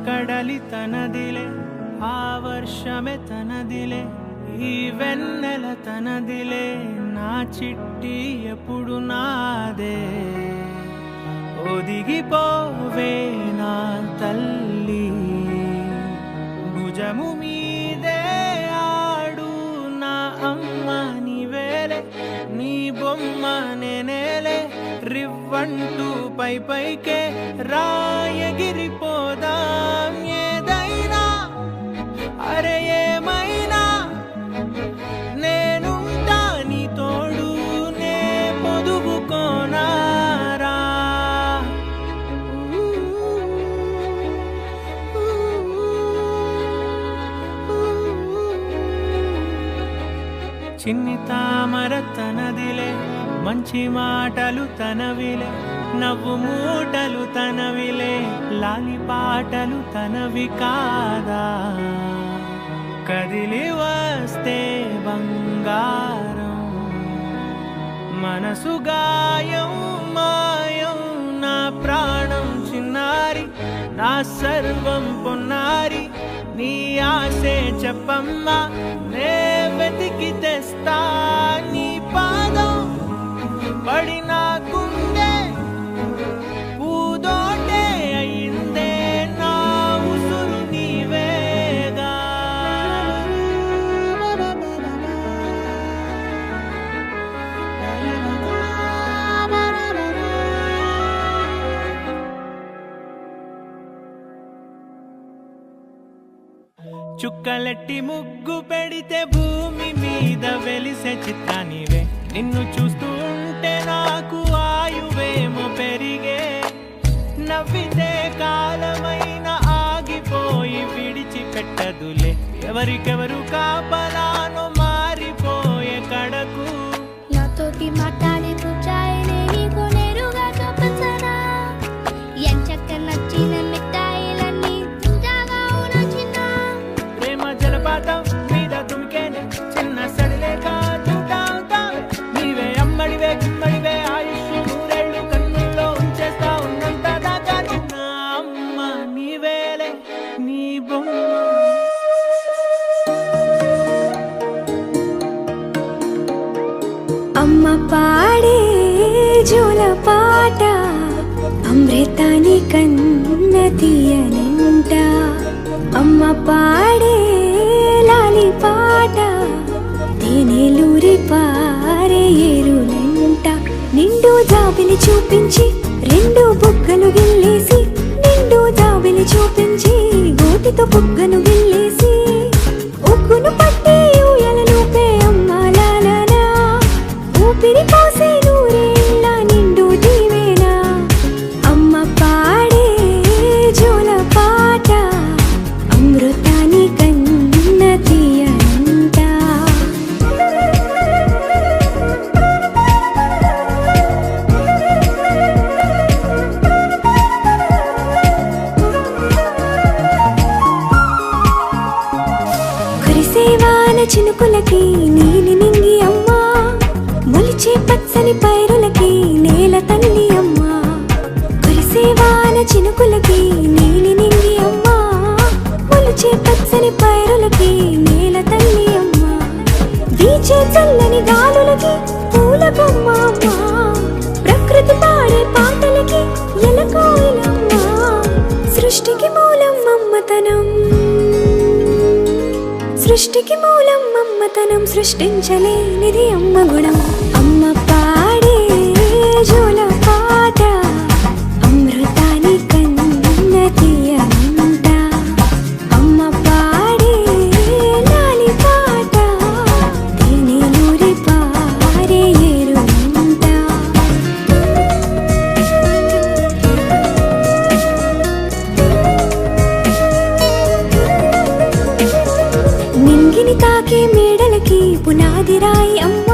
కడలి తనదిలే, ఆ వర్షమే తనదిలే, ఈ వెన్నెల తనదిలే, నా చిట్టి ఎప్పుడు నాదే. ఒదిగిపోవే నా తల్లి, భుజము మీదే ఆడు నా అమ్మ నీవేలే, నీ బొమ్మ నేనేలే, రివ్వంటూ పై పైకే రాయగిరిపోదాం. ఏదైనా అరే ఏమైనా నేనుంటా నీ తోడు, నే పొదుగుకోనారా. చిన్ని తామర తనదిలే, మంచి మాటలు తనవిలే, నవ్వు మూటలు తనవిలే, లాలి పాటలు తనవి కాదా. కదిలి వస్తే బంగారం, మనసు గాయం మాయం, నా ప్రాణం చిన్నారి, నా సర్వం పొన్నారి, నీ ఆశే చెప్పమ్మా, నే వెతికి తెస్తా నీ పాదం. పడి నాకుండే పూదోటే అయిందే, నా ఉసురు నీవేగా. చుక్కలెట్టి ముగ్గు పెడితే భూమి మీద వెలిసే చిత్రానివే, నిన్ను చూస్తూ ఉంటే నాకు ఆయువేమో పెరిగే. నవ్వితే కాలమైన ఆగిపోయి విడిచిపెట్టదులే, ఎవరికెవరు కాపలానో మారిపోయే కడకు. నాతోటి మాట్లాడే పుచ్చాయినే నీకు నేరుగా చూపించనా, ఎంచక్క నచ్చిన మిఠాయిలన్నీ తింటాగా నచ్చిన. ప్రేమ జలపాతం మీద తుమికేనే, చిన్న సడిలేక నీవే అమ్మడివే కిమ్మడివే, ఆయుష్ నూరేళ్ళు కన్నుల్లో ఉంచేస్తా ఉన్నంత దాకా. నా అమ్మ నీవేలే, నీ బొమ్మ. అమ్మ పాడే జోల పాట, అమృతాని కన్న తీయనంట. అమ్మ పాడే లాలి పాట, తేనెలూరి పారే ఏరులంట. నిండు జాబిలి చూపించి రెండు బుగ్గలు గిల్లేసి, నిండు జాబిలి చూపించి గోటితో బుగ్గను గిల్లేసి, ఉగ్గును పట్టి ఊయలనూపే అమ్మ లాలనా, ఊపిరి పోసే నూరేళ్ళ నిండు దీవేనా. అమ్మ పాడే జోల పాట, అమృతాని కన్న తీయనంట. కురిసేవాన చినుకులకి నీలి నింగి అమ్మా, మొలిచే పచ్చని పైరులకి నేల తల్లి అమ్మా. కురిసేవాన చినుకులకి నీలి నింగి అమ్మా, మొలిచే పచ్చని పైరులకి నేల తల్లి అమ్మా. వీచే చల్లని గాలులకి పూల బొమ్మ అమ్మా, ప్రకృతి పాడే పాటలకి ఎలకోయిలమ్మా. సృష్టికి మూలం మమ్మతనం, సృష్టికి మూలం మమ్మతనం, సృష్టించలేనిది అమ్మ గుణం. అమ్మ పాడే జోల పాట, అమృతాని కన్న తీయనంట. అమ్మ పాడే లాలి పాట, తేనెలూరి పారే ఏరులంట. నింగిని తాకే మేడలకి పునాది రాయి అమ్మ,